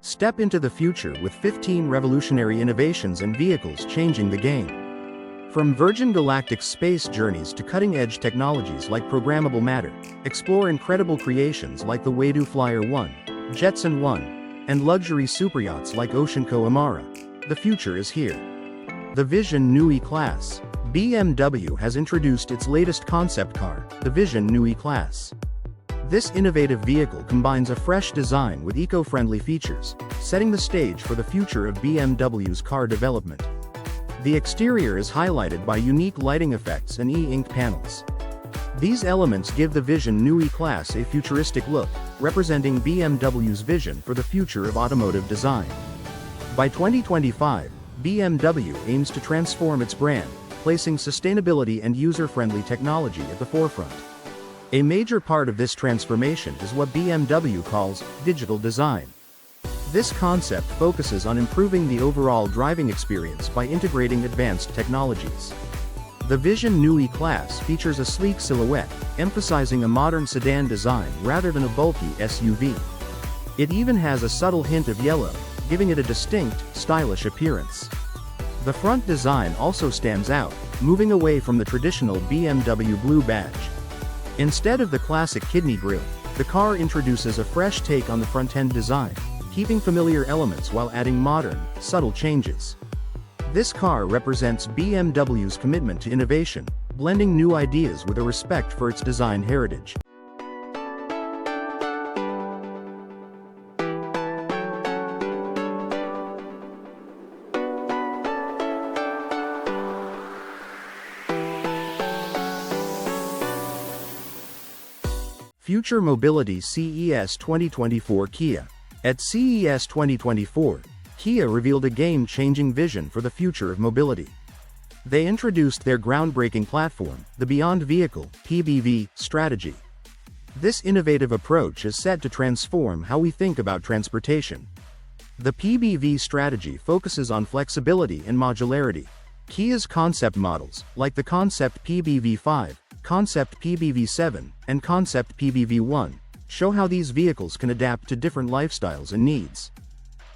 Step into the future with 15 revolutionary innovations and vehicles changing the game. From Virgin Galactic's space journeys to cutting-edge technologies like Programmable Matter, explore incredible creations like the Waydoo Flyer One, Jetson ONE, and luxury superyachts like Oceanco Amara. The future is here. The Vision Neue Klasse. BMW has introduced its latest concept car, the Vision Neue Klasse. This innovative vehicle combines a fresh design with eco-friendly features, setting the stage for the future of BMW's car development. The exterior is highlighted by unique lighting effects and e-ink panels. These elements give the Vision Neue Klasse a futuristic look, representing BMW's vision for the future of automotive design. By 2025, BMW aims to transform its brand, placing sustainability and user-friendly technology at the forefront. A major part of this transformation is what BMW calls digital design. This concept focuses on improving the overall driving experience by integrating advanced technologies. The Vision Neue Klasse features a sleek silhouette, emphasizing a modern sedan design rather than a bulky SUV. It even has a subtle hint of yellow, giving it a distinct, stylish appearance. The front design also stands out, moving away from the traditional BMW blue badge. Instead of the classic kidney grille, the car introduces a fresh take on the front-end design, keeping familiar elements while adding modern, subtle changes. This car represents BMW's commitment to innovation, blending new ideas with a respect for its design heritage. Future Mobility CES 2024 Kia. At CES 2024, Kia revealed a game-changing vision for the future of mobility. They introduced their groundbreaking platform, the Beyond Vehicle (PBV) strategy. This innovative approach is set to transform how we think about transportation. The PBV strategy focuses on flexibility and modularity. Kia's concept models, like the Concept PBV5, Concept PBV7, and Concept PBV1, show how these vehicles can adapt to different lifestyles and needs.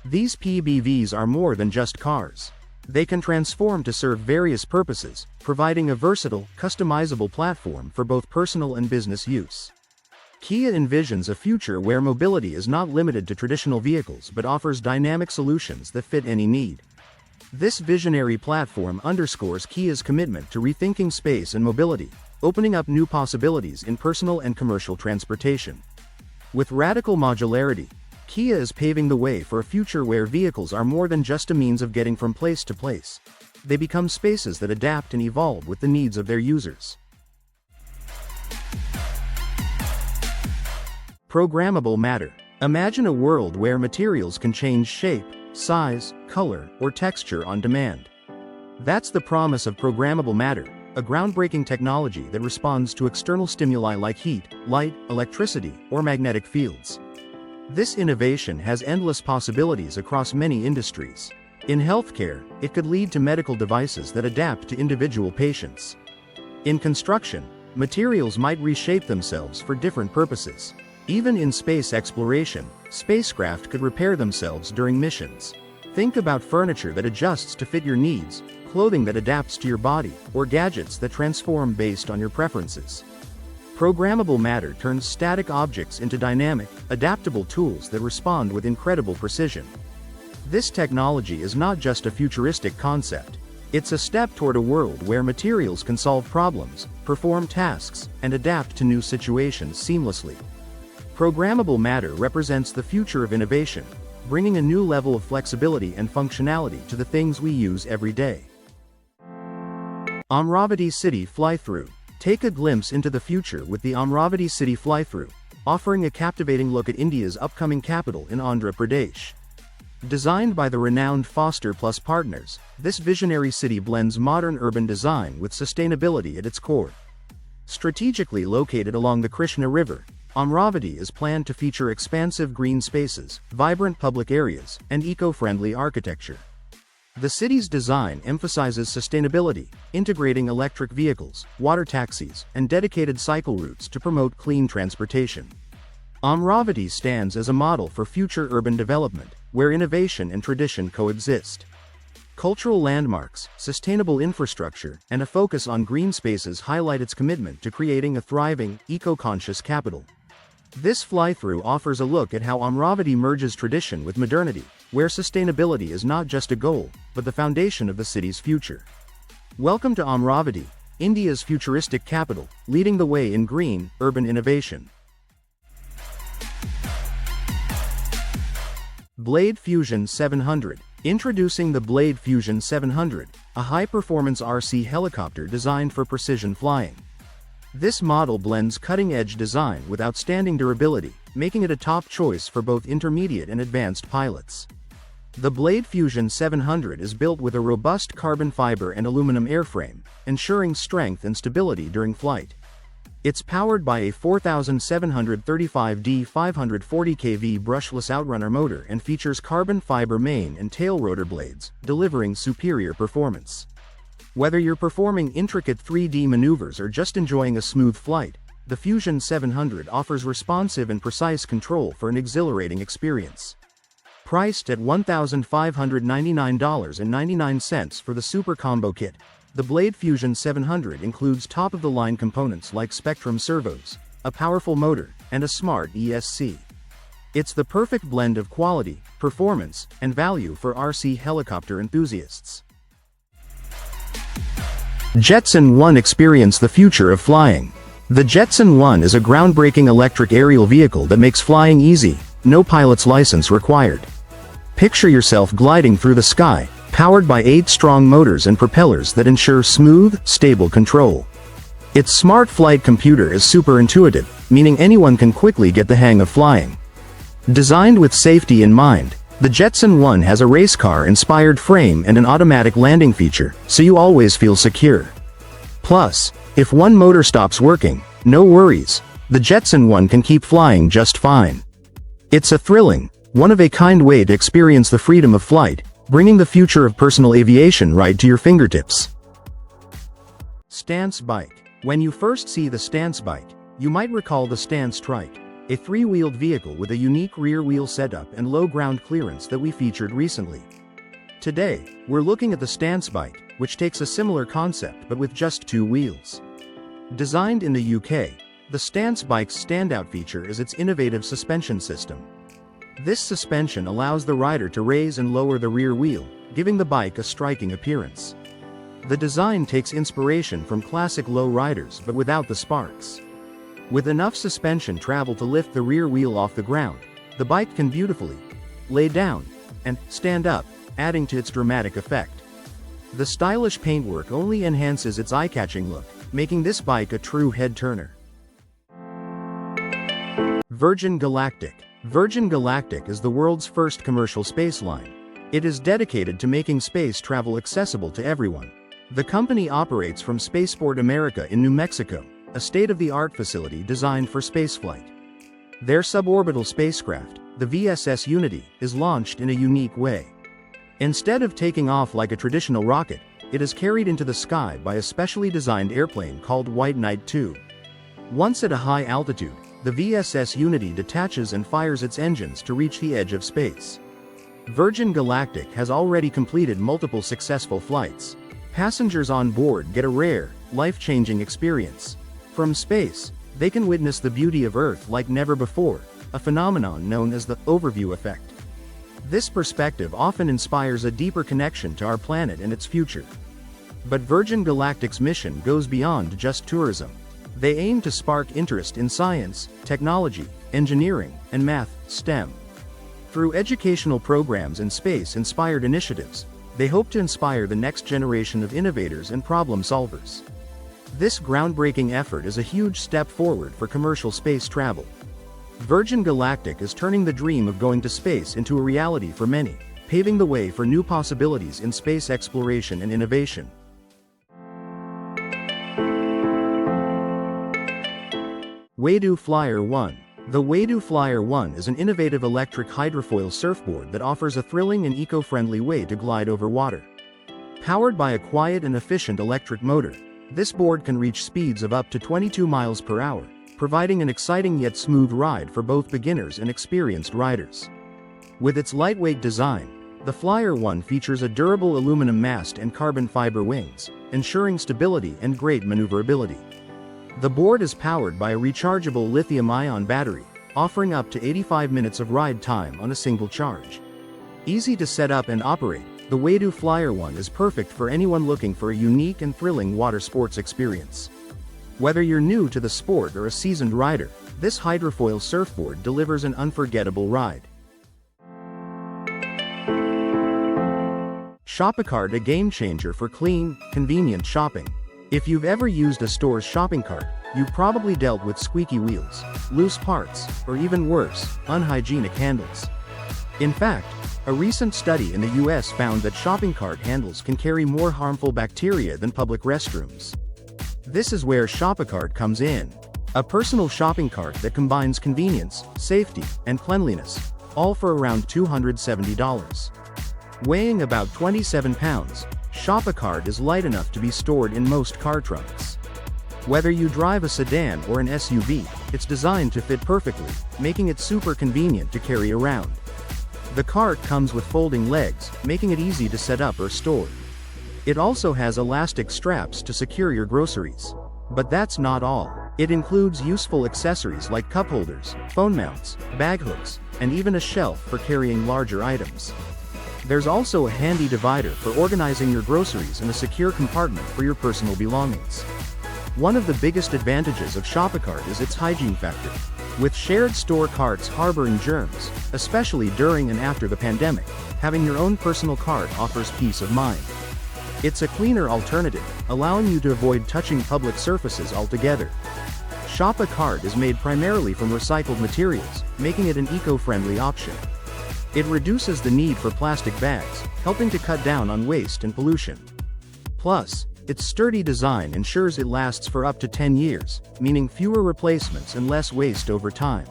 These PBVs are more than just cars. They can transform to serve various purposes, providing a versatile, customizable platform for both personal and business use. Kia envisions a future where mobility is not limited to traditional vehicles but offers dynamic solutions that fit any need. This visionary platform underscores Kia's commitment to rethinking space and mobility, opening up new possibilities in personal and commercial transportation. With radical modularity, Kia is paving the way for a future where vehicles are more than just a means of getting from place to place. They become spaces that adapt and evolve with the needs of their users. Programmable Matter. Imagine a world where materials can change shape, size, color, or texture on demand. That's the promise of Programmable Matter, a groundbreaking technology that responds to external stimuli like heat, light, electricity, or magnetic fields. This innovation has endless possibilities across many industries. In healthcare, it could lead to medical devices that adapt to individual patients. In construction, materials might reshape themselves for different purposes. Even in space exploration, spacecraft could repair themselves during missions. Think about furniture that adjusts to fit your needs, clothing that adapts to your body, or gadgets that transform based on your preferences. Programmable Matter turns static objects into dynamic, adaptable tools that respond with incredible precision. This technology is not just a futuristic concept. It's a step toward a world where materials can solve problems, perform tasks, and adapt to new situations seamlessly. Programmable Matter represents the future of innovation, bringing a new level of flexibility and functionality to the things we use every day. Amaravati City Flythrough. Take a glimpse into the future with the Amaravati City Flythrough, offering a captivating look at India's upcoming capital in Andhra Pradesh. Designed by the renowned Foster Plus partners, this visionary city blends modern urban design with sustainability at its core. Strategically located along the Krishna River, Amaravati is planned to feature expansive green spaces, vibrant public areas, and eco-friendly architecture. The city's design emphasizes sustainability, integrating electric vehicles, water taxis, and dedicated cycle routes to promote clean transportation. Amaravati stands as a model for future urban development, where innovation and tradition coexist. Cultural landmarks, sustainable infrastructure, and a focus on green spaces highlight its commitment to creating a thriving, eco-conscious capital. This fly-through offers a look at how Amaravati merges tradition with modernity, where sustainability is not just a goal, but the foundation of the city's future. Welcome to Amaravati, India's futuristic capital, leading the way in green, urban innovation. Blade Fusion 700. Introducing the Blade Fusion 700, a high-performance RC helicopter designed for precision flying. This model blends cutting-edge design with outstanding durability, making it a top choice for both intermediate and advanced pilots. The Blade Fusion 700 is built with a robust carbon fiber and aluminum airframe, ensuring strength and stability during flight. It's powered by a 4735D 540 kV brushless outrunner motor and features carbon fiber main and tail rotor blades, delivering superior performance. Whether you're performing intricate 3D maneuvers or just enjoying a smooth flight, the Fusion 700 offers responsive and precise control for an exhilarating experience. Priced at $1,599.99 for the Super Combo Kit, the Blade Fusion 700 includes top-of-the-line components like Spectrum servos, a powerful motor, and a smart ESC. It's the perfect blend of quality, performance, and value for RC helicopter enthusiasts. Jetson ONE. Experience the future of flying. The Jetson ONE is a groundbreaking electric aerial vehicle that makes flying easy, no pilot's license required. Picture yourself gliding through the sky, powered by 8 strong motors and propellers that ensure smooth, stable control. Its smart flight computer is super intuitive, meaning anyone can quickly get the hang of flying. Designed with safety in mind, the Jetson ONE has a race car-inspired frame and an automatic landing feature, so you always feel secure. Plus, if one motor stops working, no worries, the Jetson ONE can keep flying just fine. It's a thrilling, one-of-a-kind way to experience the freedom of flight, bringing the future of personal aviation right to your fingertips. Stance Bike. When you first see the Stance Bike, you might recall the Stance Trike, a 3-wheeled vehicle with a unique rear wheel setup and low ground clearance that we featured recently. Today, we're looking at the Stance Bike, which takes a similar concept but with just 2 wheels. Designed in the UK, the Stance Bike's standout feature is its innovative suspension system. This suspension allows the rider to raise and lower the rear wheel, giving the bike a striking appearance. The design takes inspiration from classic low riders but without the sparks. With enough suspension travel to lift the rear wheel off the ground, the bike can beautifully lay down and stand up, adding to its dramatic effect. The stylish paintwork only enhances its eye-catching look, making this bike a true head-turner. Virgin Galactic. Virgin Galactic is the world's first commercial space line. It is dedicated to making space travel accessible to everyone. The company operates from Spaceport America in New Mexico, a state-of-the-art facility designed for spaceflight. Their suborbital spacecraft, the VSS Unity, is launched in a unique way. Instead of taking off like a traditional rocket, it is carried into the sky by a specially designed airplane called White Knight 2. Once at a high altitude, the VSS Unity detaches and fires its engines to reach the edge of space. Virgin Galactic has already completed multiple successful flights. Passengers on board get a rare, life-changing experience. From space, they can witness the beauty of Earth like never before, a phenomenon known as the overview effect. This perspective often inspires a deeper connection to our planet and its future. But Virgin Galactic's mission goes beyond just tourism. They aim to spark interest in science, technology, engineering, and math, STEM. Through educational programs and space-inspired initiatives, they hope to inspire the next generation of innovators and problem solvers. This groundbreaking effort is a huge step forward for commercial space travel. Virgin Galactic is turning the dream of going to space into a reality for many, paving the way for new possibilities in space exploration and innovation. Waydoo Flyer One. The Waydoo Flyer One is an innovative electric hydrofoil surfboard that offers a thrilling and eco-friendly way to glide over water. Powered by a quiet and efficient electric motor, this board can reach speeds of up to 22 miles per hour, providing an exciting yet smooth ride for both beginners and experienced riders. With its lightweight design, the Flyer One features a durable aluminum mast and carbon fiber wings, ensuring stability and great maneuverability. The board is powered by a rechargeable lithium-ion battery, offering up to 85 minutes of ride time on a single charge. Easy to set up and operate, the Waydoo Flyer One is perfect for anyone looking for a unique and thrilling water sports experience. Whether you're new to the sport or a seasoned rider, this hydrofoil surfboard delivers an unforgettable ride. Shoppacart, a game changer for clean, convenient shopping. If you've ever used a store's shopping cart, you've probably dealt with squeaky wheels, loose parts, or even worse, unhygienic handles. In fact, a recent study in the US found that shopping cart handles can carry more harmful bacteria than public restrooms. This is where Shoppacart comes in. A personal shopping cart that combines convenience, safety, and cleanliness, all for around $270. Weighing about 27 pounds, Shoppacart is light enough to be stored in most car trunks. Whether you drive a sedan or an SUV, it's designed to fit perfectly, making it super convenient to carry around. The cart comes with folding legs, making it easy to set up or store. It also has elastic straps to secure your groceries. But that's not all. It includes useful accessories like cup holders, phone mounts, bag hooks, and even a shelf for carrying larger items. There's also a handy divider for organizing your groceries and a secure compartment for your personal belongings. One of the biggest advantages of Shoppacart is its hygiene factor. With shared store carts harboring germs, especially during and after the pandemic, having your own personal cart offers peace of mind. It's a cleaner alternative, allowing you to avoid touching public surfaces altogether. Shoppacart is made primarily from recycled materials, making it an eco-friendly option. It reduces the need for plastic bags, helping to cut down on waste and pollution. Plus, its sturdy design ensures it lasts for up to 10 years, meaning fewer replacements and less waste over time.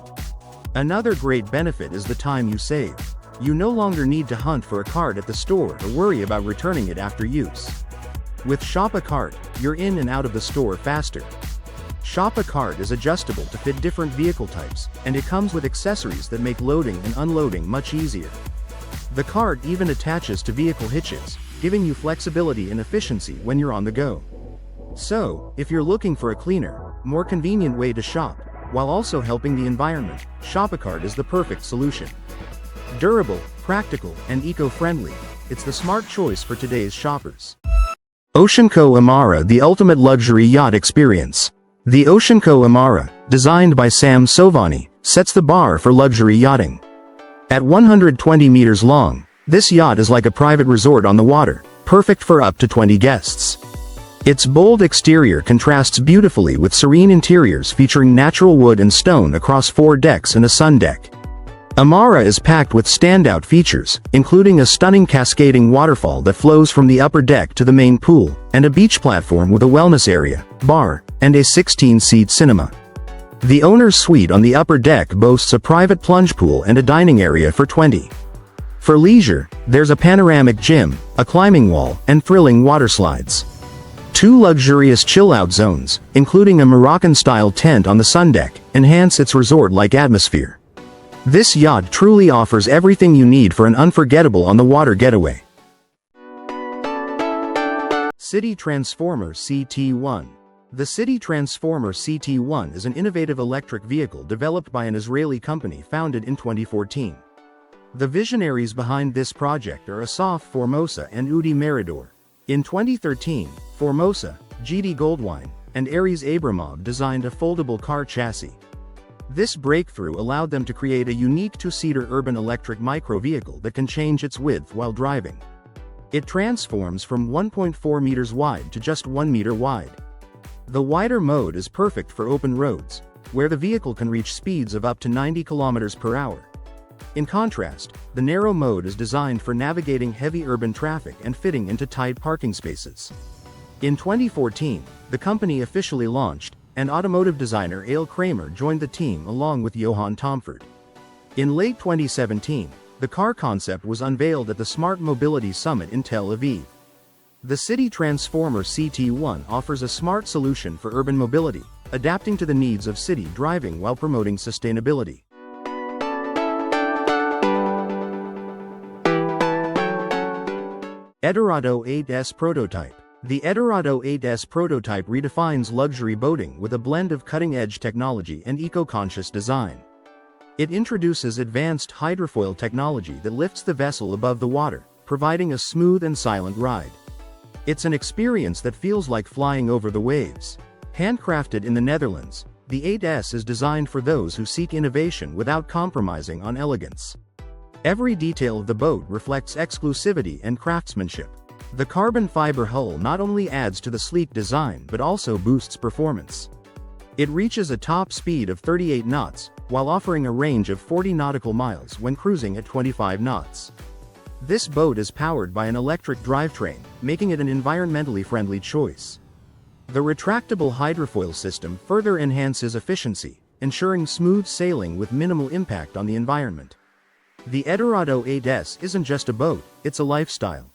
Another great benefit is the time you save. You no longer need to hunt for a cart at the store or worry about returning it after use. With Shoppacart, you're in and out of the store faster. Shoppacart is adjustable to fit different vehicle types, and it comes with accessories that make loading and unloading much easier. The cart even attaches to vehicle hitches, giving you flexibility and efficiency when you're on the go. So, if you're looking for a cleaner, more convenient way to shop, while also helping the environment, Shoppacart is the perfect solution. Durable, practical, and eco-friendly, it's the smart choice for today's shoppers. Oceanco Amara, the ultimate luxury yacht experience. The Oceanco Amara, designed by Sam Sovani, sets the bar for luxury yachting. At 120 meters long, this yacht is like a private resort on the water, perfect for up to 20 guests. Its bold exterior contrasts beautifully with serene interiors featuring natural wood and stone across 4 decks and a sun deck. Amara is packed with standout features, including a stunning cascading waterfall that flows from the upper deck to the main pool, and a beach platform with a wellness area, bar, and a 16-seat cinema. The owner's suite on the upper deck boasts a private plunge pool and a dining area for 20. For leisure, there's a panoramic gym, a climbing wall, and thrilling water slides. 2 luxurious chill-out zones, including a Moroccan-style tent on the sun deck, enhance its resort-like atmosphere. This yacht truly offers everything you need for an unforgettable on-the-water getaway. City Transformer CT1. The City Transformer CT1 is an innovative electric vehicle developed by an Israeli company founded in 2014. The visionaries behind this project are Asaf Formosa and Udi Meridor. In 2013, Formosa, GD Goldwine, and Aries Abramov designed a foldable car chassis. This breakthrough allowed them to create a unique 2-seater urban electric micro-vehicle that can change its width while driving. It transforms from 1.4 meters wide to just 1 meter wide. The wider mode is perfect for open roads, where the vehicle can reach speeds of up to 90 kilometers per hour. In contrast, the narrow mode is designed for navigating heavy urban traffic and fitting into tight parking spaces. In 2014, the company officially launched, and automotive designer Eyal Kramer joined the team along with Johan Tomford. In late 2017, the car concept was unveiled at the Smart Mobility Summit in Tel Aviv. The City Transformer CT1 offers a smart solution for urban mobility, adapting to the needs of city driving while promoting sustainability. Edorado 8S Prototype. The Edorado 8S prototype redefines luxury boating with a blend of cutting-edge technology and eco-conscious design. It introduces advanced hydrofoil technology that lifts the vessel above the water, providing a smooth and silent ride. It's an experience that feels like flying over the waves. Handcrafted in the Netherlands, the 8S is designed for those who seek innovation without compromising on elegance. Every detail of the boat reflects exclusivity and craftsmanship. The carbon fiber hull not only adds to the sleek design but also boosts performance. It reaches a top speed of 38 knots, while offering a range of 40 nautical miles when cruising at 25 knots. This boat is powered by an electric drivetrain, making it an environmentally friendly choice. The retractable hydrofoil system further enhances efficiency, ensuring smooth sailing with minimal impact on the environment. The Edorado 8S isn't just a boat, it's a lifestyle.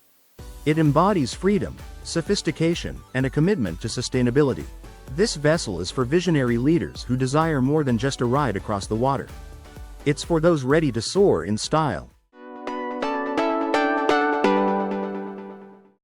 It embodies freedom, sophistication, and a commitment to sustainability. This vessel is for visionary leaders who desire more than just a ride across the water. It's for those ready to soar in style,